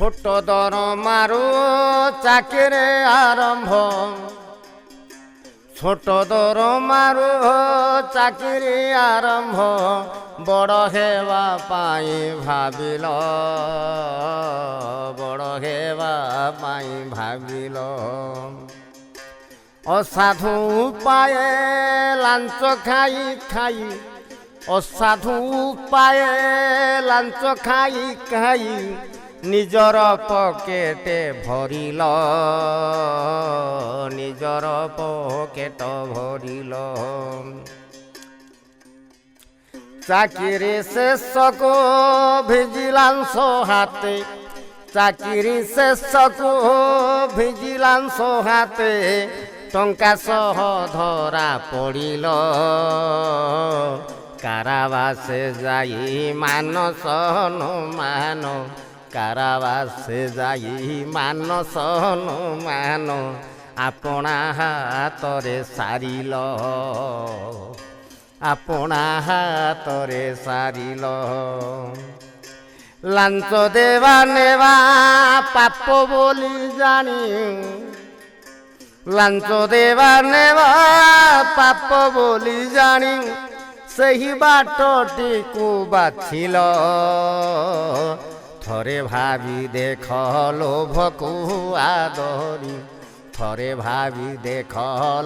ছোট দরমারু চাকরি আরম্ভ ছোট দরমারু চাকরি আরম্ভ বড় হেবা পাই ভাবিল বড় হেবা পাই ভাবিল অসাধু পায়ে লাঞ্চ খাই খাই অসাধু পায়ে লাঞ্চ খাই খাই নিজর পকেটে ভরিল নিজর পকেট ভরিল চাকরি শেষক ভিজিলান্স হাতে চাকরি শেষক ভিজিলান্স হাতে টঙ্কা সহ ধরা পড়িল কারাবাসে যাই মানস মান কারাবাসে যাই মানস মান আপনা হাতরে সারিল আপনা হাতরে সারিল লাঞ্চ দেবা নেবা পাপ বলি জানি লাঞ্চ দেবা নেবা পাপ বলি জানি ସେହି ବାଟଟିକୁ ବାଛିଲ ଥରେ ଭାବି ଦେଖ ଲୋଭକୁ ଆଦରି ଥରେ ଭାବି ଦେଖ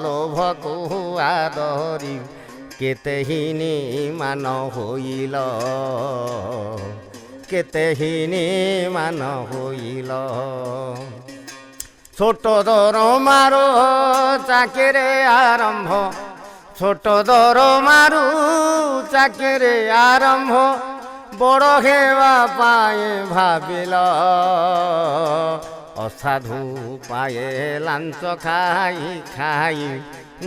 ଲୋଭକୁ ଆଦରି କେତେ ହୀନି ମାନ ହୋଇଲ କେତେ ହୀନି ମାନ ହୋଇଲ ছোট দরমার চাকরি আরম্ভ ছোট দরমারু চাকরি আরম্ভ বড় হেবা পায়ে ভাবিল অসাধু পায়ে লাঞ্চ খাই খাই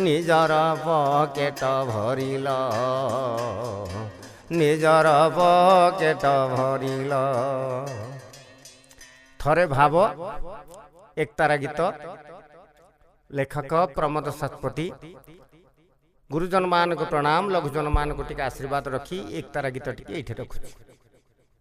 নিজর পকেট ভরিল নিজর পকেট ভরিল থরে ভাব একতারা গীত লেখক প্রমোদ শতপথী गुरुजन मान को प्रणाम लघुजन मान को टिके आशीर्वाद रखी एक तारा गीत टिके ये रखुच्छी।